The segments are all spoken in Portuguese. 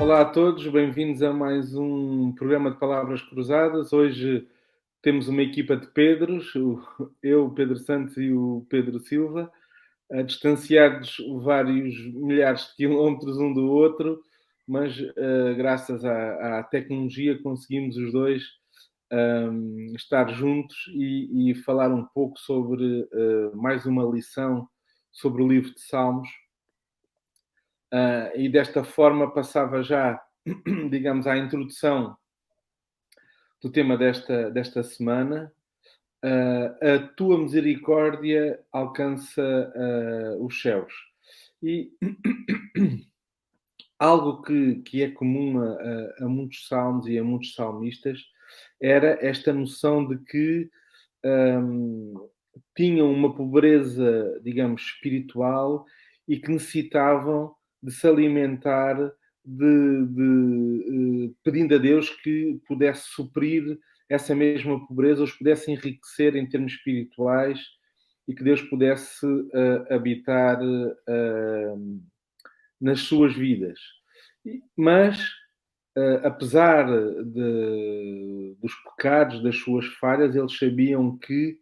Olá a todos, bem-vindos a mais um programa de Palavras Cruzadas. Hoje temos uma equipa de Pedros, eu, o Pedro Santos e o Pedro Silva, distanciados vários milhares de quilómetros um do outro, mas graças à tecnologia conseguimos os dois estar juntos e falar um pouco sobre mais uma lição sobre o livro de Salmos. E desta forma passava já, digamos, à introdução do tema desta semana. A tua misericórdia alcança os céus. E algo que é comum a muitos salmos e a muitos salmistas era esta noção de que tinham uma pobreza, digamos, espiritual e que necessitavam de se alimentar pedindo a Deus que pudesse suprir essa mesma pobreza, os pudesse enriquecer em termos espirituais e que Deus pudesse habitar nas suas vidas. Mas, apesar dos pecados, das suas falhas, eles sabiam que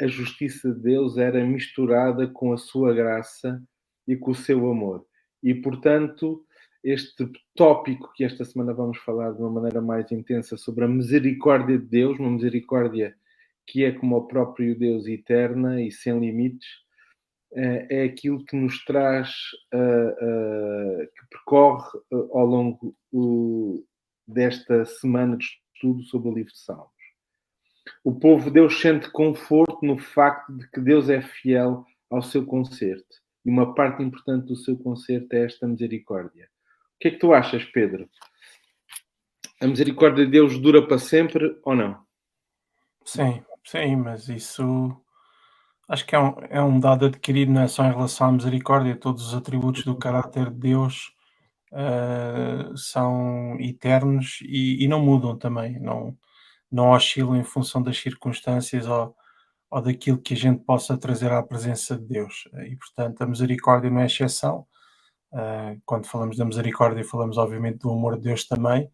a justiça de Deus era misturada com a sua graça e com o seu amor. E, portanto, este tópico que esta semana vamos falar de uma maneira mais intensa sobre a misericórdia de Deus, uma misericórdia que é como o próprio Deus, eterna e sem limites, é aquilo que nos traz, que percorre ao longo desta semana de estudo sobre o livro de Salmos. O povo de Deus sente conforto no facto de que Deus é fiel ao seu concerto. E uma parte importante do seu concerto é esta misericórdia. O que é que tu achas, Pedro? A misericórdia de Deus dura para sempre ou não? Sim, mas isso acho que é um dado adquirido, não é só em relação à misericórdia, todos os atributos do caráter de Deus são eternos e não mudam também, não oscilam em função das circunstâncias ou daquilo que a gente possa trazer à presença de Deus. E, portanto, a misericórdia não é exceção. Quando falamos da misericórdia, falamos obviamente do amor de Deus também,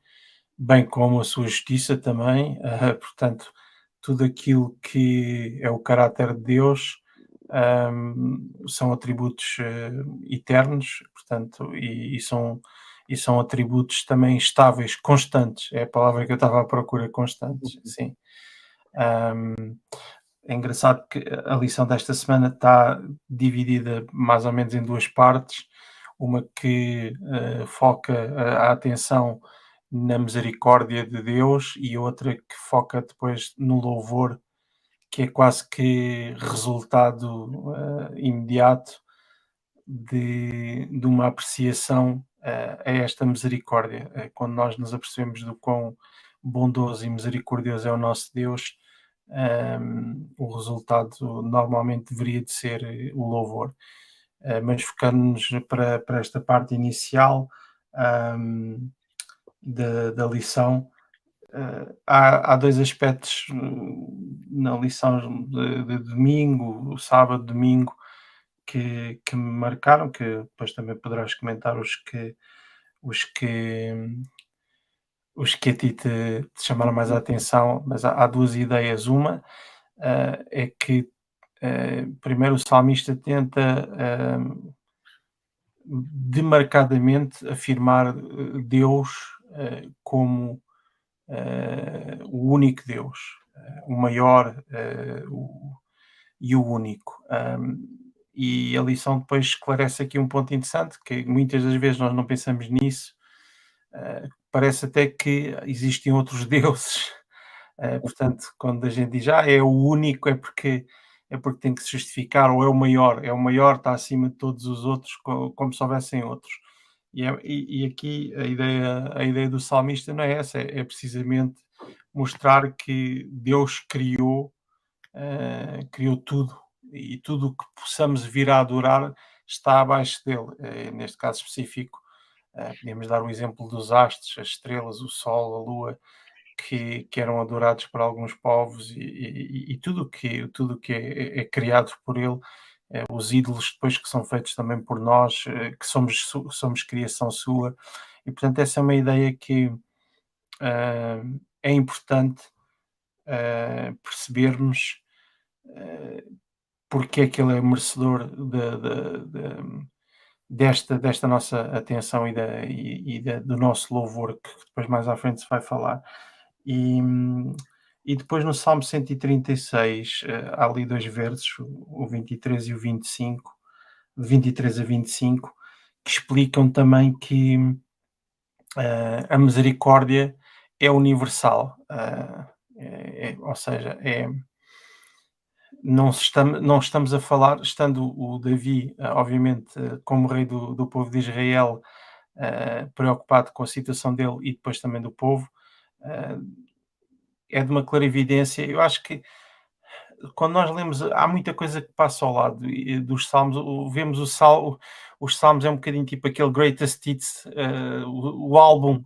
bem como a sua justiça também. Portanto, tudo aquilo que é o caráter de Deus são atributos eternos, portanto, e são atributos também estáveis, constantes. É a palavra que eu estava à procura, constantes, sim. É engraçado que a lição desta semana está dividida mais ou menos em duas partes. Uma que foca a atenção na misericórdia de Deus e outra que foca depois no louvor, que é quase que resultado imediato de uma apreciação a esta misericórdia. Quando nós nos apercebemos do quão bondoso e misericordioso é o nosso Deus, o resultado normalmente deveria de ser o louvor. Mas focando-nos para esta parte inicial da lição, há dois aspectos na lição de domingo, o sábado, domingo, que me marcaram, que depois também poderás comentar os que, os que a ti te chamaram mais a atenção, mas há duas ideias. Uma é que primeiro o salmista tenta demarcadamente afirmar Deus como o único Deus, o maior e o único. E a lição depois esclarece aqui um ponto interessante, que muitas das vezes nós não pensamos nisso. Parece até que existem outros deuses. Portanto, quando a gente diz é o único, é porque tem que se justificar, ou é o maior, está acima de todos os outros, como se houvessem outros. E aqui a ideia do salmista não é essa, é precisamente mostrar que Deus criou tudo, e tudo o que possamos vir a adorar está abaixo dele. Neste caso específico, podemos dar o exemplo dos astros, as estrelas, o sol, a lua, que eram adorados por alguns povos, e tudo que é criado por ele os ídolos depois que são feitos também por nós, que somos criação sua, e portanto essa é uma ideia que é importante percebermos porque é que ele é merecedor desta nossa atenção do nosso louvor, que depois mais à frente se vai falar. E depois no Salmo 136, há ali 2 versos, o 23 e o 25, de 23 a 25, que explicam também que a misericórdia é universal. Ou seja, não estamos a falar, estando o Davi, obviamente, como rei do povo de Israel, preocupado com a situação dele e depois também do povo, é de uma clarividência. Eu acho que quando nós lemos, há muita coisa que passa ao lado dos Salmos. Vemos os Salmos é um bocadinho tipo aquele Greatest Hits, o álbum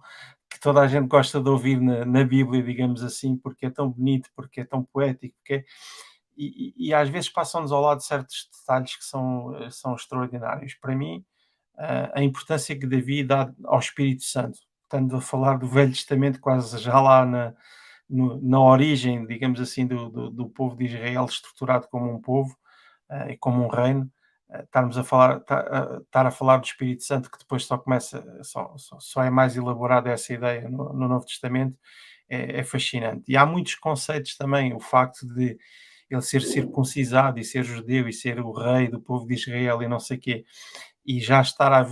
que toda a gente gosta de ouvir na Bíblia, digamos assim, porque é tão bonito, porque é tão poético, e às vezes passam-nos ao lado certos detalhes que são extraordinários. Para mim, a importância que Davi dá ao Espírito Santo, estando a falar do Velho Testamento, quase já lá na origem, digamos assim, do povo de Israel, estruturado como um povo e como um reino, estar a falar do Espírito Santo, que depois só é mais elaborada essa ideia no Novo Testamento, é fascinante. E há muitos conceitos também, o facto de ele ser circuncisado e ser judeu e ser o rei do povo de Israel e não sei o quê, e já estar a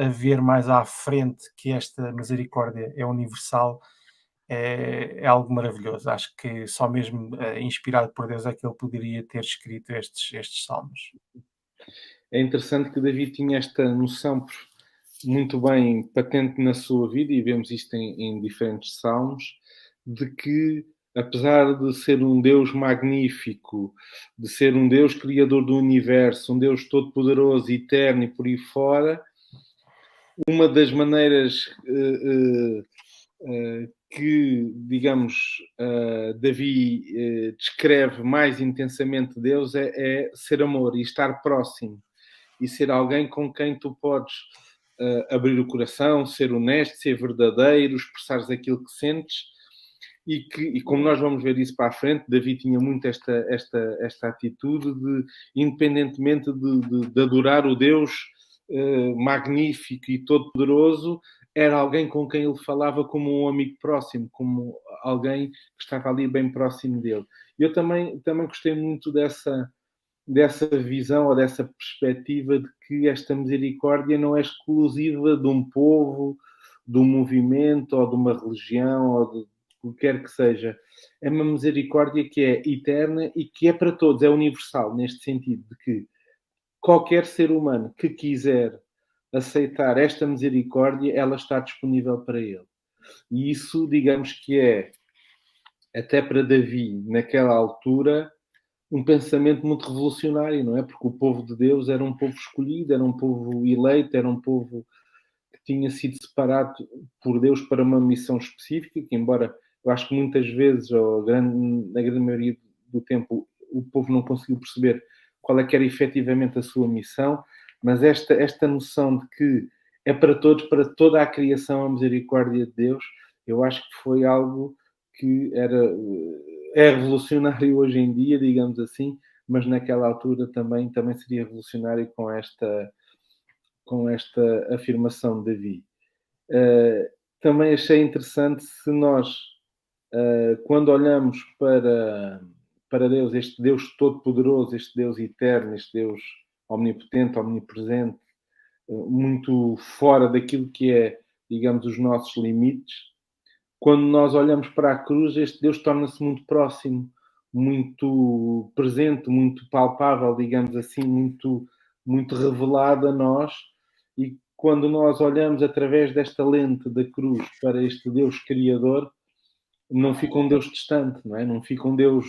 ver mais à frente que esta misericórdia é universal, é algo maravilhoso. Acho que só mesmo inspirado por Deus é que ele poderia ter escrito estes salmos. É interessante que Davi tinha esta noção muito bem patente na sua vida, e vemos isto em diferentes salmos, de que, apesar de ser um Deus magnífico, de ser um Deus criador do universo, um Deus todo-poderoso, eterno e por aí fora, uma das maneiras que, digamos, Davi descreve mais intensamente Deus é ser amor e estar próximo e ser alguém com quem tu podes abrir o coração, ser honesto, ser verdadeiro, expressares aquilo que sentes. E como nós vamos ver isso para a frente, Davi tinha muito esta atitude de, independentemente de adorar o Deus magnífico e todo-poderoso, era alguém com quem ele falava como um amigo próximo, como alguém que estava ali bem próximo dele. Eu também gostei muito dessa visão ou dessa perspectiva de que esta misericórdia não é exclusiva de um povo, de um movimento ou de uma religião ou de o que quer que seja. É uma misericórdia que é eterna e que é para todos, é universal, neste sentido de que qualquer ser humano que quiser aceitar esta misericórdia, ela está disponível para ele. E isso, digamos que é, até para Davi, naquela altura, um pensamento muito revolucionário, não é? Porque o povo de Deus era um povo escolhido, era um povo eleito, era um povo que tinha sido separado por Deus para uma missão específica, que embora eu acho que muitas vezes, ou na grande maioria do tempo, o povo não conseguiu perceber qual é que era efetivamente a sua missão, mas esta noção de que é para todos, para toda a criação, a misericórdia de Deus, eu acho que foi algo que é revolucionário hoje em dia, digamos assim, mas naquela altura também seria revolucionário com esta afirmação de Davi. Também achei interessante se nós, quando olhamos para Deus, este Deus todo-poderoso, este Deus eterno, este Deus omnipotente, omnipresente, muito fora daquilo que é, digamos, os nossos limites, quando nós olhamos para a cruz, este Deus torna-se muito próximo, muito presente, muito palpável, digamos assim, muito revelado a nós. E quando nós olhamos através desta lente da cruz para este Deus Criador, não fica um Deus distante, não é? Não fica um Deus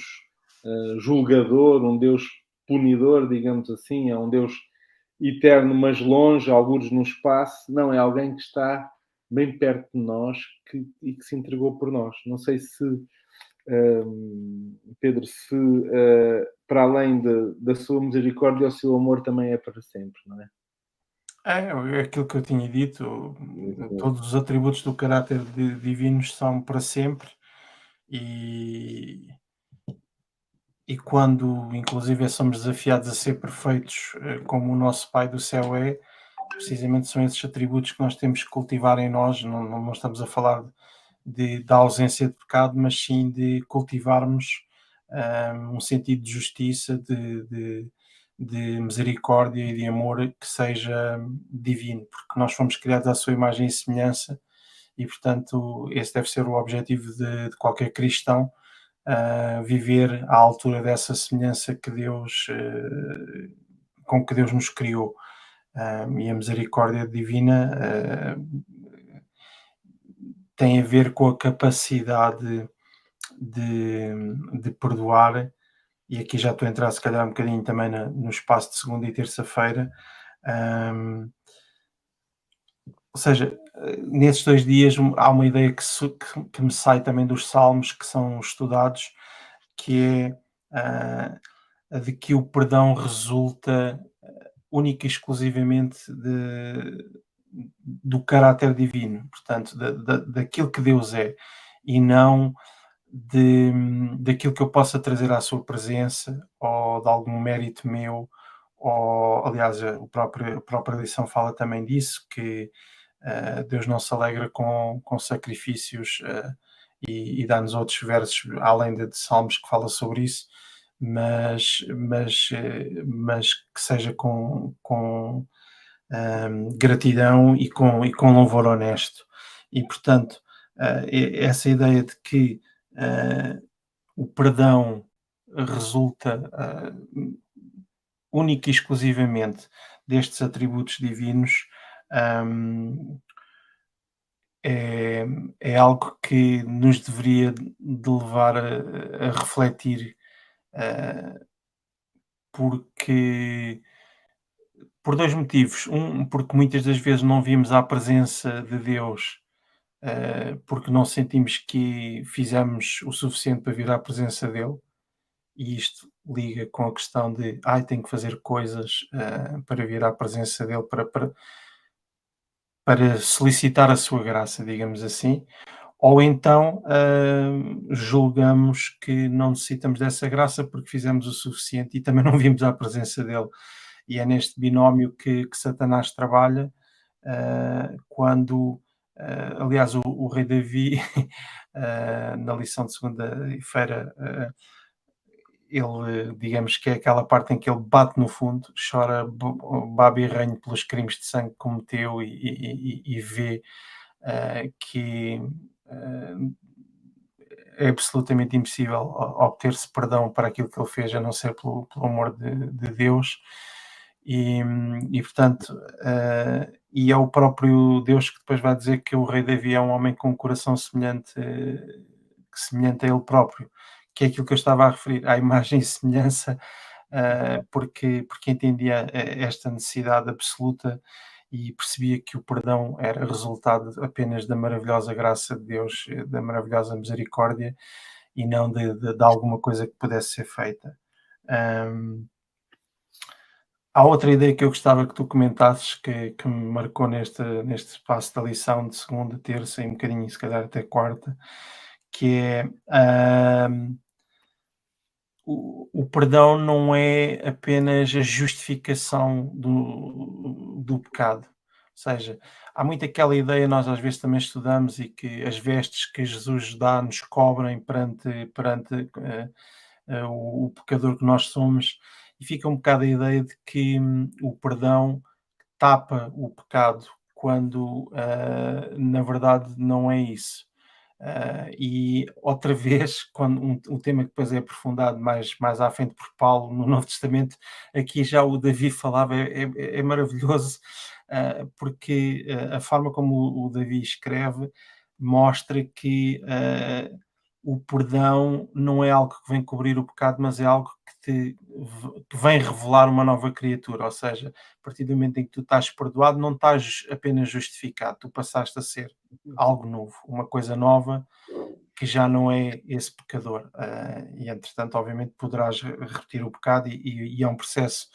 julgador, um Deus punidor, digamos assim, é um Deus eterno, mas longe, algures no espaço. Não, é alguém que está bem perto de nós e que se entregou por nós. Não sei se Pedro, se para além da sua misericórdia, o seu amor também é para sempre, não é? É aquilo que eu tinha dito, Exatamente. todos os atributos do caráter divinos são para sempre e, e quando, inclusive, somos desafiados a ser perfeitos, como o nosso Pai do céu é, precisamente são esses atributos que nós temos que cultivar em nós. Não estamos a falar da ausência de pecado, mas sim de cultivarmos um sentido de justiça, de misericórdia e de amor que seja divino, porque nós fomos criados à sua imagem e semelhança e, portanto, esse deve ser o objetivo de qualquer cristão, viver à altura dessa semelhança que Deus, com que Deus nos criou. E a misericórdia divina tem a ver com a capacidade de perdoar, e aqui já estou a entrar se calhar um bocadinho também no espaço de segunda e terça-feira, ou seja, nesses 2 dias há uma ideia que me sai também dos salmos que são estudados, que é a de que o perdão resulta única e exclusivamente do caráter divino, portanto, daquilo que Deus é, e não daquilo que eu possa trazer à sua presença, ou de algum mérito meu, ou, aliás, a própria lição fala também disso, que Deus não se alegra com sacrifícios, e dá-nos outros versos, além de Salmos, que fala sobre isso, mas que seja com gratidão e com louvor honesto. E, portanto, essa ideia de que o perdão resulta única e exclusivamente destes atributos divinos, é, é algo que nos deveria de levar a refletir, porque por 2 motivos. Porque muitas das vezes não vimos a presença de Deus, porque não sentimos que fizemos o suficiente para vir à presença dele, e isto liga com a questão de: "Ai, tenho que fazer coisas, para vir à presença dele, para solicitar a sua graça", digamos assim. Ou então, julgamos que não necessitamos dessa graça porque fizemos o suficiente e também não vimos a presença dele. E é neste binómio que Satanás trabalha, quando, aliás, o rei Davi, na lição de segunda-feira, ele, digamos que é aquela parte em que ele bate no fundo, chora baba e ranho pelos crimes de sangue que cometeu e vê que é absolutamente impossível obter-se perdão para aquilo que ele fez, a não ser pelo amor de Deus. E portanto, e é o próprio Deus que depois vai dizer que o rei Davi é um homem com um coração semelhante a ele próprio, que é aquilo que eu estava a referir, à imagem e semelhança, porque entendia esta necessidade absoluta e percebia que o perdão era resultado apenas da maravilhosa graça de Deus, da maravilhosa misericórdia, e não de alguma coisa que pudesse ser feita. Há outra ideia que eu gostava que tu comentasses, que me marcou neste espaço da lição de segunda, terça e um bocadinho, se calhar até quarta, que é o perdão não é apenas a justificação do pecado. Ou seja, há muito aquela ideia, nós às vezes também estudamos, e que as vestes que Jesus dá nos cobrem perante o pecador que nós somos, e fica um bocado a ideia de que o perdão tapa o pecado, quando na verdade não é isso. E outra vez, quando um tema que depois é aprofundado mais à frente por Paulo no Novo Testamento, aqui já o Davi falava, é maravilhoso, porque a forma como o Davi escreve mostra que o perdão não é algo que vem cobrir o pecado, mas é algo que vem revelar uma nova criatura. Ou seja, a partir do momento em que tu estás perdoado, não estás apenas justificado, tu passaste a ser algo novo, uma coisa nova que já não é esse pecador. E entretanto, obviamente, poderás repetir o pecado e é um processo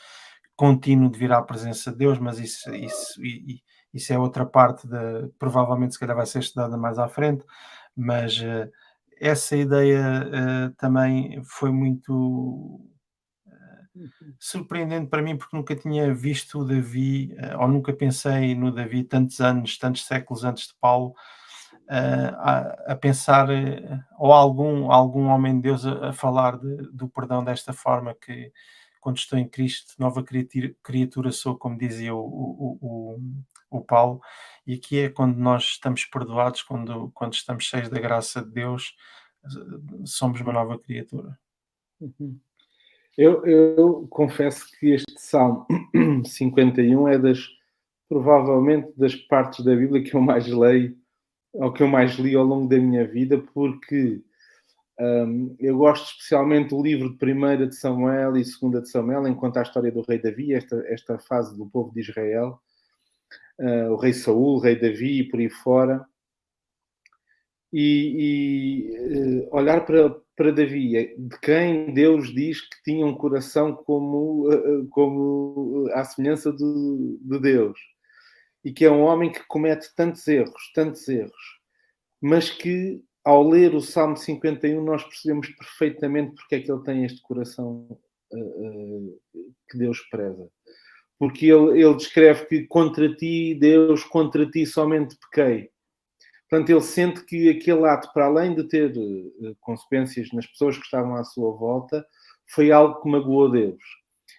contínuo de vir à presença de Deus, mas isso é outra parte provavelmente se calhar vai ser estudada mais à frente, mas essa ideia também foi muito surpreendente para mim, porque nunca tinha visto o Davi, ou nunca pensei no Davi tantos anos, tantos séculos antes de Paulo, a pensar, ou algum homem de Deus a falar do perdão desta forma, que quando estou em Cristo, nova criatura sou, como dizia o Paulo, e aqui é quando nós estamos perdoados, quando estamos cheios da graça de Deus, somos uma nova criatura. Uhum. Eu confesso que este Salmo 51 é provavelmente das partes da Bíblia que eu mais leio, ou que eu mais li ao longo da minha vida, porque eu gosto especialmente do livro de 1 de Samuel e 2 de Samuel, enquanto a história do rei Davi, esta fase do povo de Israel, o rei Saul, o rei Davi e por aí fora. Olhar para Davi, de quem Deus diz que tinha um coração como à semelhança de Deus, e que é um homem que comete tantos erros, mas que ao ler o Salmo 51 nós percebemos perfeitamente porque é que ele tem este coração que Deus preza. Porque ele descreve que contra ti, Deus, contra ti somente pequei. Portanto, ele sente que aquele ato, para além de ter consequências nas pessoas que estavam à sua volta, foi algo que magoou Deus.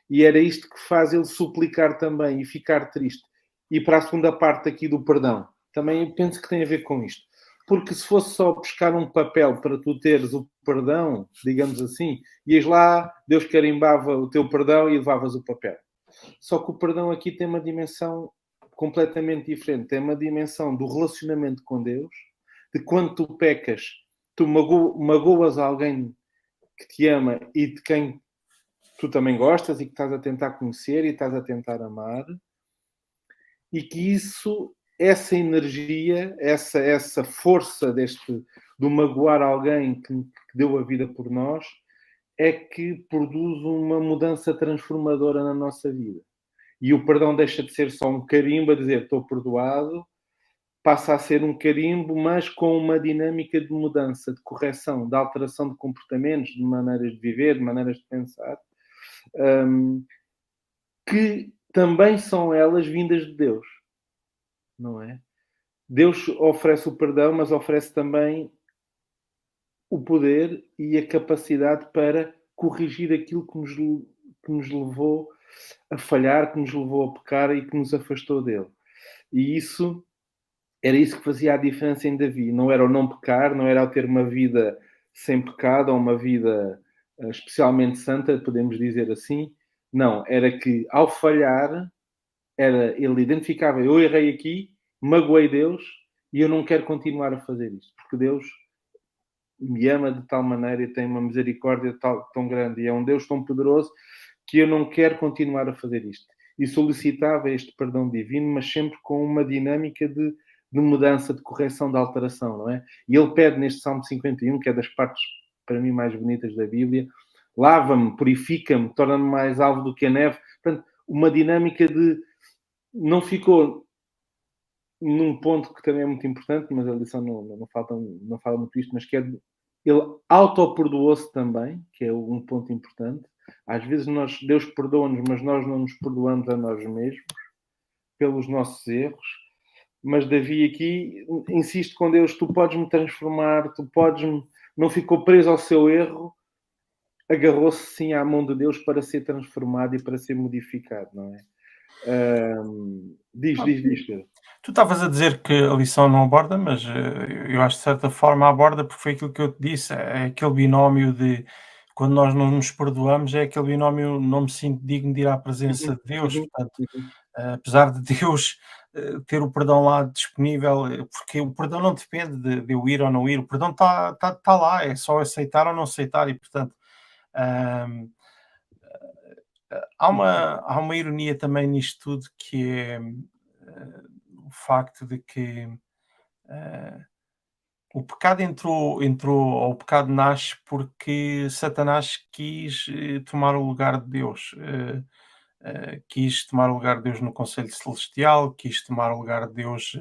E era isto que faz ele suplicar também e ficar triste. E para a segunda parte aqui do perdão, também penso que tem a ver com isto. Porque se fosse só buscar um papel para tu teres o perdão, digamos assim, ias lá, Deus carimbava o teu perdão e levavas o papel. Só que o perdão aqui tem uma dimensão completamente diferente. Tem uma dimensão do relacionamento com Deus, de quando tu pecas, tu magoas alguém que te ama e de quem tu também gostas e que estás a tentar conhecer e estás a tentar amar, e que essa energia, essa força do magoar alguém que deu a vida por nós, é que produz uma mudança transformadora na nossa vida. E o perdão deixa de ser só um carimbo a dizer estou perdoado, passa a ser um carimbo, mas com uma dinâmica de mudança, de correção, de alteração de comportamentos, de maneiras de viver, de maneiras de pensar, que também são elas vindas de Deus, não é? Deus oferece o perdão, mas oferece também o poder e a capacidade para corrigir aquilo que nos levou a falhar, que nos levou a pecar e que nos afastou dele. E era isso que fazia a diferença em Davi. Não era o não pecar, não era o ter uma vida sem pecado ou uma vida especialmente santa, podemos dizer assim. Não, era que ao falhar, ele identificava, eu errei aqui, magoei Deus e eu não quero continuar a fazer isto, porque Deus me ama de tal maneira e tem uma misericórdia tão grande e é um Deus tão poderoso que eu não quero continuar a fazer isto. E solicitava este perdão divino, mas sempre com uma dinâmica de mudança, de correção, de alteração, não é? E ele pede neste Salmo 51, que é das partes, para mim, mais bonitas da Bíblia, lava-me, purifica-me, torna-me mais alvo do que a neve. Portanto, uma dinâmica de... Não ficou num ponto que também é muito importante, mas a lição não fala muito isto, mas que é ele auto-perdoou-se também, que é um ponto importante. Às vezes Deus perdoa-nos, mas nós não nos perdoamos a nós mesmos pelos nossos erros. Mas Davi aqui insiste com Deus, tu podes-me transformar, não ficou preso ao seu erro, agarrou-se sim à mão de Deus para ser transformado e para ser modificado, não é? Diz, Pedro. Tu estavas a dizer que a lição não aborda, mas eu acho que de certa forma aborda, porque foi aquilo que eu te disse, é aquele binómio de quando nós não nos perdoamos, é aquele binómio não me sinto digno de ir à presença de Deus, portanto, apesar de Deus ter o perdão lá disponível, porque o perdão não depende de eu ir ou não ir, o perdão está lá, é só aceitar ou não aceitar, e portanto hum, há uma ironia também nisto tudo, que é o facto de que o pecado entrou, ou o pecado nasce porque Satanás quis tomar o lugar de Deus. Quis tomar o lugar de Deus no Conselho Celestial, quis tomar o lugar de Deus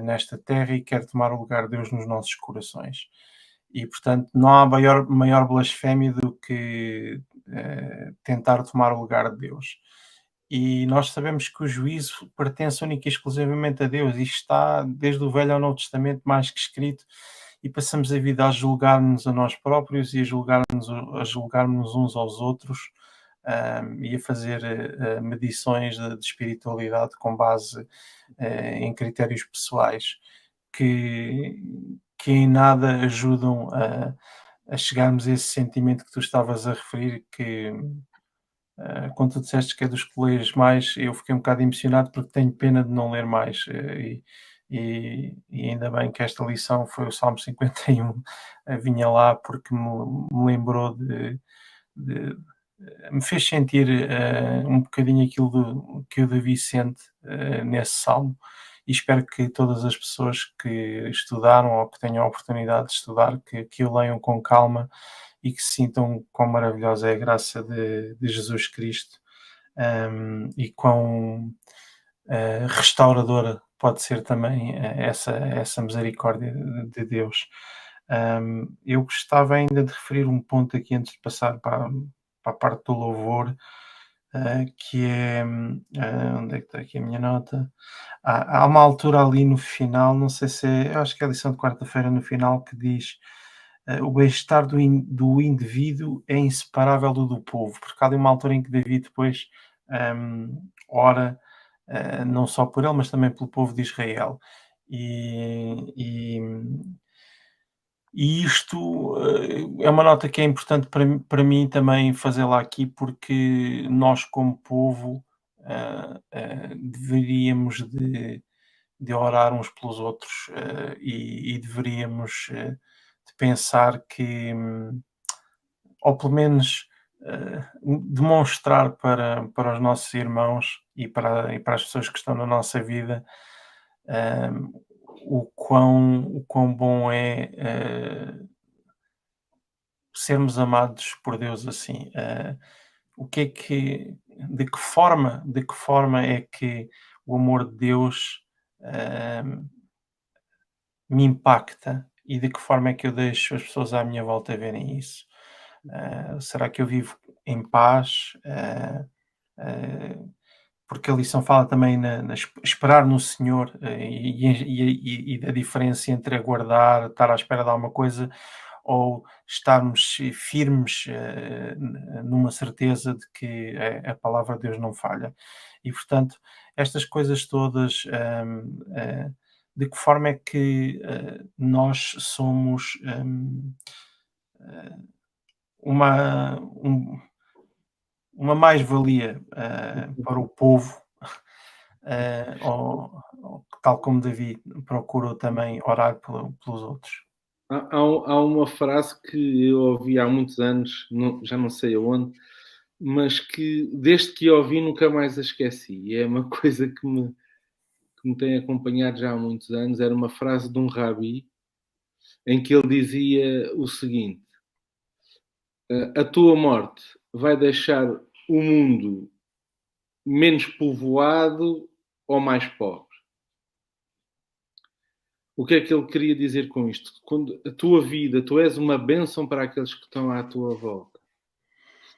nesta terra e quer tomar o lugar de Deus nos nossos corações. E, portanto, não há maior blasfémia do que tentar tomar o lugar de Deus. E nós sabemos que o juízo pertence única e exclusivamente a Deus. Isto está desde o Velho ao Novo Testamento mais que escrito, e passamos a vida a julgar-nos a nós próprios e a julgar-nos uns aos outros, e a fazer medições de espiritualidade com base em critérios pessoais que, que em nada ajudam a chegarmos a esse sentimento que tu estavas a referir, que quando tu disseste que é dos que lês mais, eu fiquei um bocado emocionado porque tenho pena de não ler mais. E ainda bem que esta lição foi o Salmo 51, vinha lá porque me lembrou de me fez sentir um bocadinho aquilo que o Davi sente nesse salmo, e espero que todas as pessoas que estudaram ou que tenham a oportunidade de estudar, que o leiam com calma e que sintam quão maravilhosa é a graça de Jesus Cristo, e quão restauradora pode ser também essa misericórdia de Deus. Eu gostava ainda de referir um ponto aqui antes de passar para a parte do louvor, que é, onde é que está aqui a minha nota? Há uma altura ali no final, não sei se é, eu acho que é a lição de quarta-feira no final, que diz o bem-estar do indivíduo é inseparável do povo, porque há ali uma altura em que Davi depois ora não só por ele, mas também pelo povo de Israel. E, e isto é uma nota que é importante para mim também fazê-la aqui, porque nós, como povo, deveríamos de orar uns pelos outros, e deveríamos de pensar que, ou pelo menos demonstrar para os nossos irmãos e para as pessoas que estão na nossa vida, o quão bom é sermos amados por Deus assim. O que é que, de que forma é que o amor de Deus me impacta, e de que forma é que eu deixo as pessoas à minha volta verem isso? Será que eu vivo em paz? Porque a lição fala também na esperar no Senhor, e da diferença entre aguardar, estar à espera de alguma coisa, ou estarmos firmes numa certeza de que a palavra de Deus não falha. E, portanto, estas coisas todas, de que forma é que nós somos uma, um- uma mais-valia para o povo, ou tal como Davi procurou também orar pelos outros. Há uma frase que eu ouvi há muitos anos, já não sei aonde, mas que desde que ouvi nunca mais a esqueci. E é uma coisa que me tem acompanhado já há muitos anos. Era uma frase de um rabi em que ele dizia o seguinte: a tua morte vai deixar o mundo menos povoado ou mais pobre? O que é que ele queria dizer com isto? Quando a tua vida, tu és uma bênção para aqueles que estão à tua volta.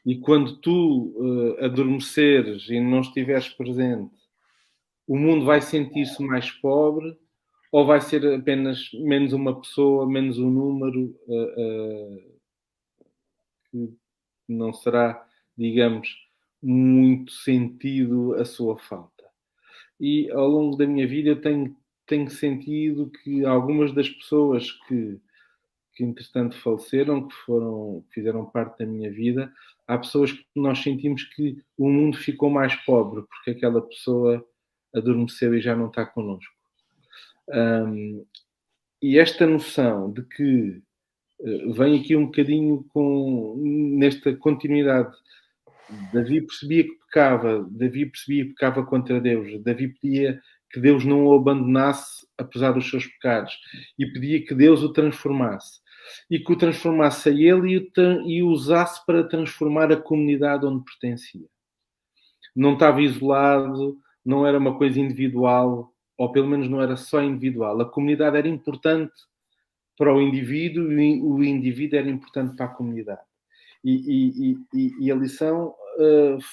E quando tu adormeceres e não estiveres presente, o mundo vai sentir-se mais pobre, ou vai ser apenas menos uma pessoa, menos um número, que não será, digamos, muito sentido a sua falta. E ao longo da minha vida eu tenho sentido que algumas das pessoas que entretanto faleceram, que fizeram parte da minha vida, há pessoas que nós sentimos que o mundo ficou mais pobre porque aquela pessoa adormeceu e já não está connosco. E esta noção de que vem aqui um bocadinho nesta continuidade Davi percebia que pecava, Davi percebia que pecava contra Deus, Davi pedia que Deus não o abandonasse apesar dos seus pecados e pedia que Deus o transformasse e que o transformasse a ele e o usasse para transformar a comunidade onde pertencia. Não estava isolado, não era uma coisa individual, ou pelo menos não era só individual. A comunidade era importante para o indivíduo e o indivíduo era importante para a comunidade. E a lição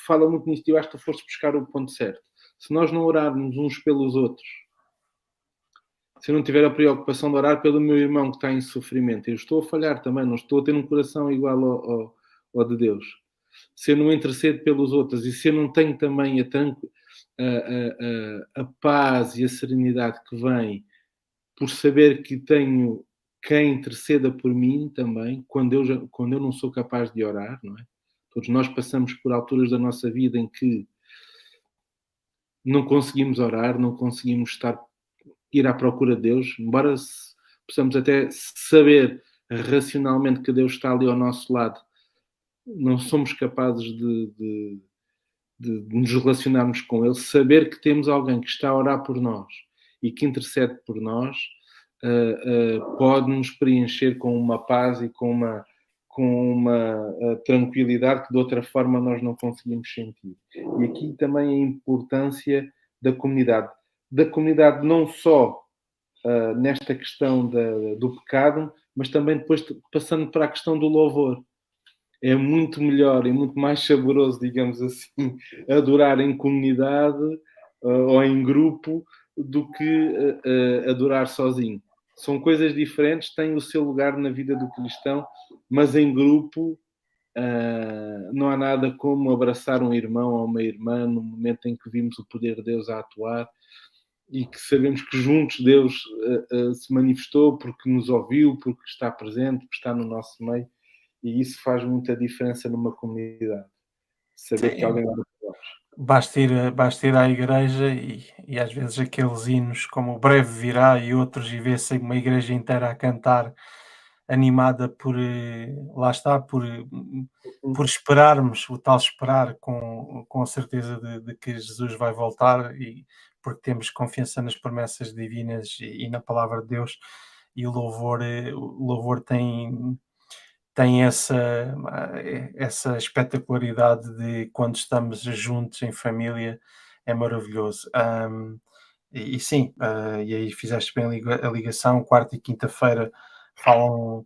fala muito nisto. Eu acho que tu foste buscar o ponto certo. Se nós não orarmos uns pelos outros, se eu não tiver a preocupação de orar pelo meu irmão que está em sofrimento, eu estou a falhar também, não estou a ter um coração igual ao de Deus. Se eu não intercedo pelos outros e se eu não tenho também a paz e a serenidade que vem por saber que tenho quem interceda por mim também, quando eu não sou capaz de orar, não é? Todos nós passamos por alturas da nossa vida em que não conseguimos orar, não conseguimos ir à procura de Deus, embora possamos até saber racionalmente que Deus está ali ao nosso lado, não somos capazes de nos relacionarmos com Ele, saber que temos alguém que está a orar por nós e que intercede por nós, pode nos preencher com uma paz e com uma tranquilidade que de outra forma nós não conseguimos sentir. E aqui também a importância da comunidade. Da comunidade não só nesta questão do pecado, mas também depois passando para a questão do louvor. É muito melhor e muito mais saboroso, digamos assim, adorar em comunidade ou em grupo do que adorar sozinho. São coisas diferentes, têm o seu lugar na vida do cristão, mas em grupo não há nada como abraçar um irmão ou uma irmã no momento em que vimos o poder de Deus a atuar e que sabemos que juntos Deus se manifestou porque nos ouviu, porque está presente, porque está no nosso meio. E isso faz muita diferença numa comunidade. Saber que Sim, alguém ora por nós. basta ir à igreja e às vezes aqueles hinos como o Breve Virá e outros, e vê-se uma igreja inteira a cantar, animada por, lá está, por esperarmos, o tal esperar com a certeza de que Jesus vai voltar e porque temos confiança nas promessas divinas e na palavra de Deus, e o louvor tem essa espetacularidade de quando estamos juntos em família, é maravilhoso. E sim, e aí fizeste bem a ligação, quarta e quinta-feira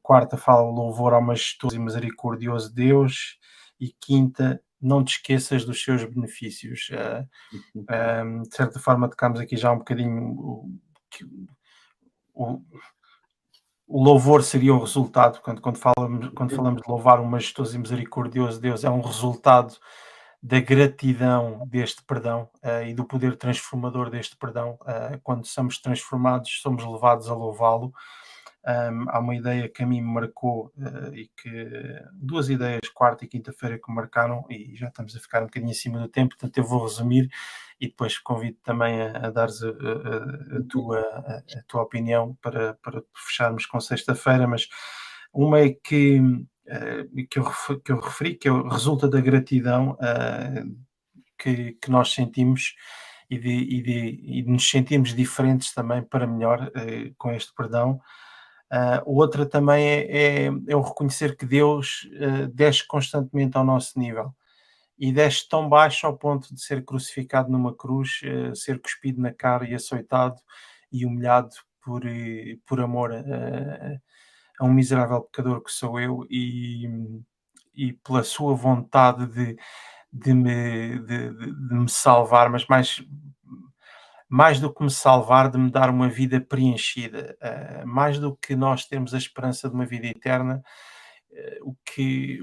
quarta fala o louvor ao majestoso e misericordioso Deus, e quinta, não te esqueças dos seus benefícios. De certa forma tocámos aqui já um bocadinho o, o louvor seria o resultado, quando falamos de louvar o majestoso e misericordioso Deus, é um resultado da gratidão deste perdão e do poder transformador deste perdão. Quando somos transformados, somos levados a louvá-lo. Há uma ideia que a mim me marcou e que duas ideias, quarta e quinta-feira, que me marcaram, e já estamos a ficar um bocadinho acima do tempo, portanto eu vou resumir e depois convido também a dares a tua opinião para fecharmos com sexta-feira. Mas uma é que eu referi, resulta da gratidão que nós sentimos e de nos sentirmos diferentes também para melhor com este perdão. Outra também é o reconhecer que Deus desce constantemente ao nosso nível e desce tão baixo ao ponto de ser crucificado numa cruz, ser cuspido na cara e açoitado e humilhado por amor a um miserável pecador que sou eu, e pela sua vontade de me salvar, mas mais do que me salvar, de me dar uma vida preenchida, mais do que nós termos a esperança de uma vida eterna. O que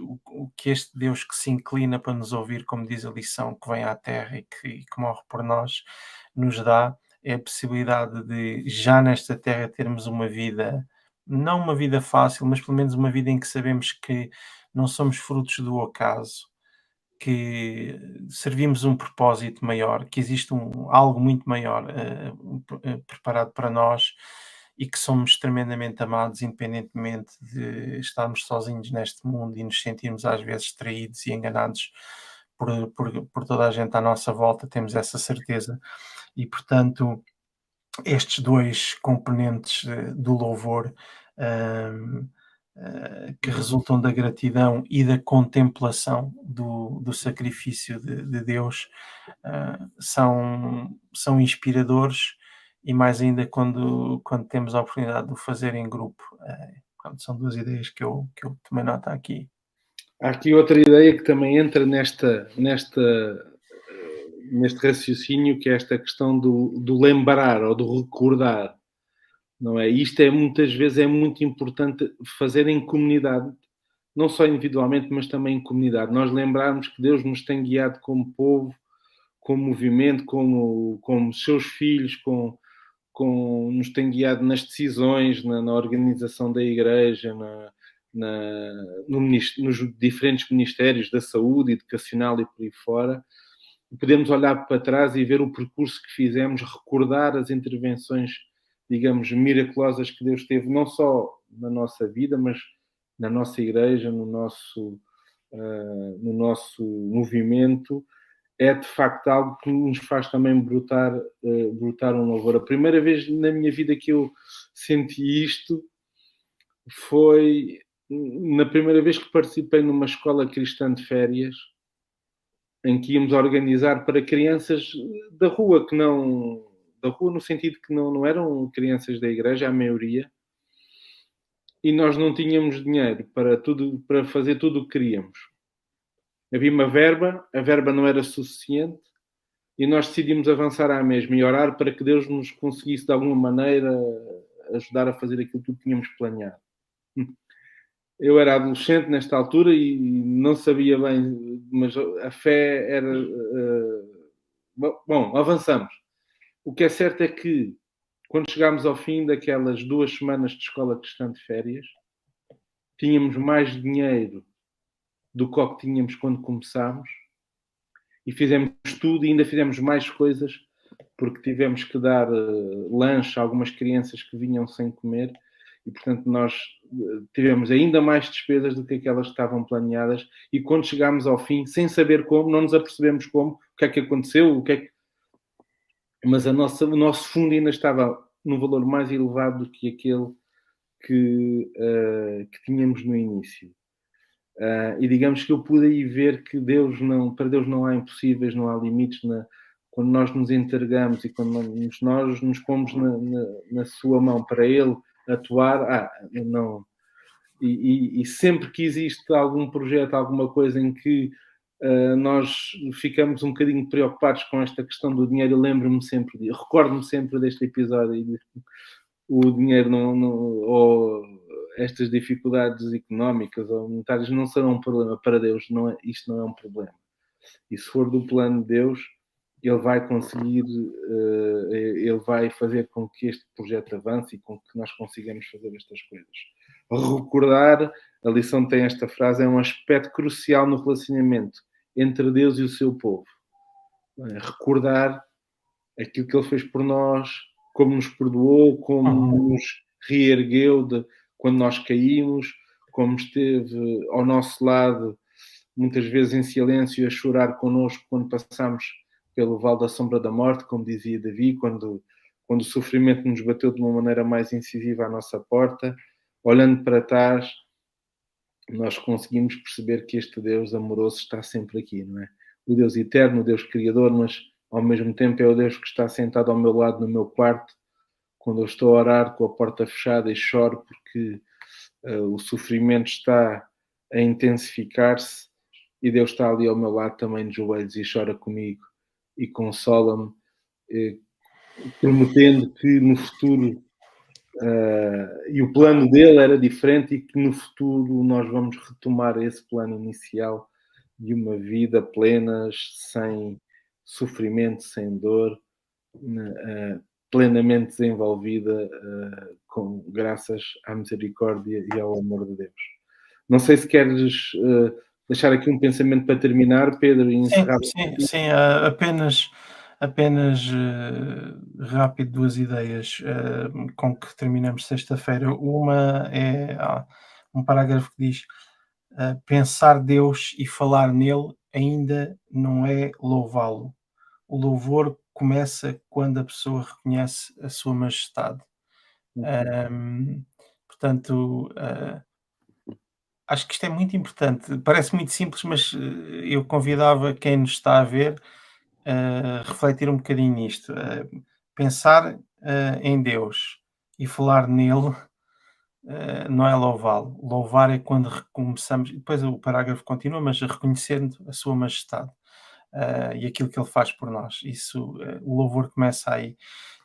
este Deus que se inclina para nos ouvir, como diz a lição, que vem à Terra e que morre por nós, nos dá é a possibilidade de, já nesta Terra, termos uma vida, não uma vida fácil, mas pelo menos uma vida em que sabemos que não somos frutos do acaso, que servimos um propósito maior, que existe algo muito maior preparado para nós, e que somos tremendamente amados, independentemente de estarmos sozinhos neste mundo e nos sentirmos às vezes traídos e enganados por toda a gente à nossa volta, temos essa certeza. E, portanto, estes dois componentes do louvor, que resultam da gratidão e da contemplação do sacrifício de Deus, são inspiradores, e mais ainda quando temos a oportunidade de o fazer em grupo. Pronto, são duas ideias que eu tomei nota aqui. Há aqui outra ideia que também entra neste raciocínio, que é esta questão do lembrar ou do recordar, não é? Isto muitas vezes é muito importante fazer em comunidade, não só individualmente, mas também em comunidade. Nós lembrarmos que Deus nos tem guiado como povo, como movimento, como seus filhos, nos tem guiado nas decisões, na organização da igreja, nos diferentes ministérios da saúde, educacional e por aí fora. Podemos olhar para trás e ver o percurso que fizemos, recordar as intervenções, digamos, miraculosas que Deus teve, não só na nossa vida, mas na nossa igreja, no nosso movimento. É de facto algo que nos faz também brotar um louvor. A primeira vez na minha vida que eu senti isto foi na primeira vez que participei numa escola cristã de férias, em que íamos organizar para crianças da rua, da rua no sentido que não eram crianças da igreja, a maioria, e nós não tínhamos dinheiro para fazer tudo o que queríamos. Havia uma verba, a verba não era suficiente, e nós decidimos avançar à mesma e orar para que Deus nos conseguisse de alguma maneira ajudar a fazer aquilo que tínhamos planeado. Eu era adolescente nesta altura e não sabia bem, mas a fé era... Bom, avançamos. O que é certo é que quando chegámos ao fim daquelas 2 semanas de escola cristã de férias, tínhamos mais dinheiro do que o que tínhamos quando começámos, e fizemos tudo e ainda fizemos mais coisas, porque tivemos que dar lanche a algumas crianças que vinham sem comer, e portanto nós tivemos ainda mais despesas do que aquelas que estavam planeadas, e quando chegámos ao fim, sem saber como, não nos apercebemos como, o que é que aconteceu, mas o nosso fundo ainda estava num valor mais elevado do que aquele que tínhamos no início. E digamos que eu pude aí ver que para Deus não há impossíveis, não há limites quando nós nos entregamos e quando nós nos pomos na sua mão para Ele atuar. Não. E sempre que existe algum projeto, alguma coisa em que nós ficamos um bocadinho preocupados com esta questão do dinheiro, eu recordo-me sempre deste episódio. O dinheiro ou estas dificuldades económicas ou monetárias não serão um problema para Deus. Isto não é um problema. E se for do plano de Deus, Ele vai conseguir, Ele vai fazer com que este projeto avance e com que nós consigamos fazer estas coisas. Recordar, a lição tem esta frase, é um aspecto crucial no relacionamento entre Deus e o seu povo. Recordar aquilo que Ele fez por nós, como nos perdoou, como nos reergueu quando nós caímos, como esteve ao nosso lado, muitas vezes em silêncio, a chorar connosco quando passamos pelo vale da sombra da morte, como dizia Davi, quando o sofrimento nos bateu de uma maneira mais incisiva à nossa porta. Olhando para trás, nós conseguimos perceber que este Deus amoroso está sempre aqui, não é? O Deus eterno, o Deus criador, mas ao mesmo tempo é o Deus que está sentado ao meu lado no meu quarto, quando eu estou a orar com a porta fechada e choro porque o sofrimento está a intensificar-se, e Deus está ali ao meu lado também de joelhos e chora comigo e consola-me, prometendo que no futuro, e o plano dele era diferente, e que no futuro nós vamos retomar esse plano inicial de uma vida plena, sem sofrimento, sem dor, plenamente desenvolvida, graças à misericórdia e ao amor de Deus. Não sei se queres deixar aqui um pensamento para terminar, Pedro, e encerrar. Sim, apenas rápido, 2 ideias com que terminamos sexta-feira. Uma é um parágrafo que diz: pensar Deus e falar nele ainda não é louvá-lo. O louvor começa quando a pessoa reconhece a sua majestade. Uhum. Portanto, acho que isto é muito importante. Parece muito simples, mas eu convidava quem nos está a ver a refletir um bocadinho nisto. Pensar em Deus e falar nele não é louvá-lo. Louvar é quando recomeçamos, e depois o parágrafo continua, mas reconhecendo a sua majestade. E aquilo que ele faz por nós. Isso, o louvor começa aí.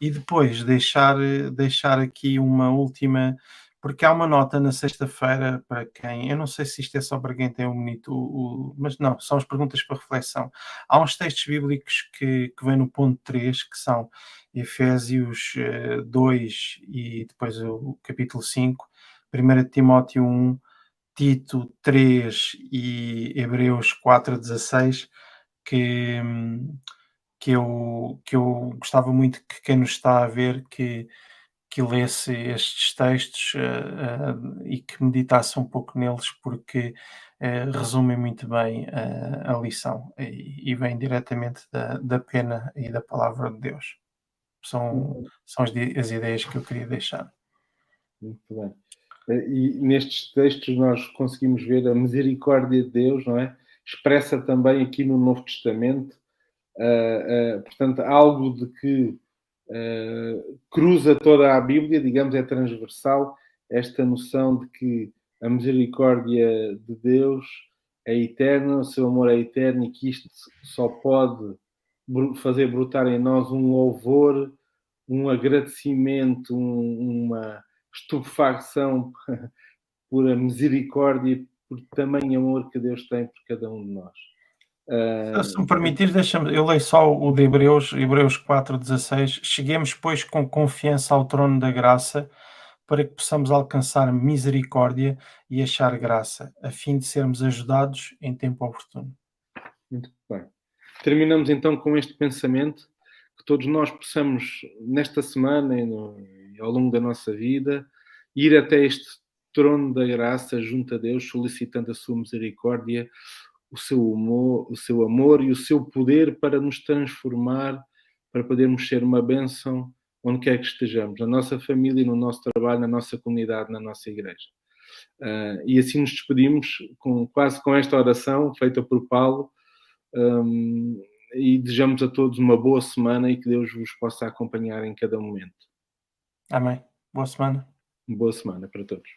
E depois deixar aqui uma última, porque há uma nota na sexta-feira para quem, eu não sei se isto é só para quem tem um minuto, mas não, são as perguntas para reflexão. Há uns textos bíblicos que vêm no ponto 3, que são Efésios 2 e depois o capítulo 5, 1 Timóteo 1, Tito 3 e Hebreus 4:16, que, que eu gostava muito que quem nos está a ver que lesse estes textos e que meditasse um pouco neles, porque resumem muito bem a lição e vêm diretamente da pena e da palavra de Deus. São as ideias que eu queria deixar. Muito bem. E nestes textos nós conseguimos ver a misericórdia de Deus, não é? Expressa também aqui no Novo Testamento, portanto, algo de que cruza toda a Bíblia, digamos, é transversal, esta noção de que a misericórdia de Deus é eterna, o seu amor é eterno e que isto só pode fazer brotar em nós um louvor, um agradecimento, uma estupefacção por a misericórdia e por tamanho amor que Deus tem por cada um de nós. Se me permitires, deixa-me, eu leio só o de Hebreus 4:16. Cheguemos, pois, com confiança ao trono da graça, para que possamos alcançar misericórdia e achar graça, a fim de sermos ajudados em tempo oportuno. Muito bem. Terminamos então com este pensamento, que todos nós possamos, nesta semana e ao longo da nossa vida, ir até este trono da graça junto a Deus, solicitando a sua misericórdia, o seu amor e o seu poder para nos transformar, para podermos ser uma bênção onde quer que estejamos, na nossa família, no nosso trabalho, na nossa comunidade, na nossa igreja. E assim nos despedimos quase com esta oração feita por Paulo, e desejamos a todos uma boa semana e que Deus vos possa acompanhar em cada momento. Amém. Boa semana. Boa semana para todos.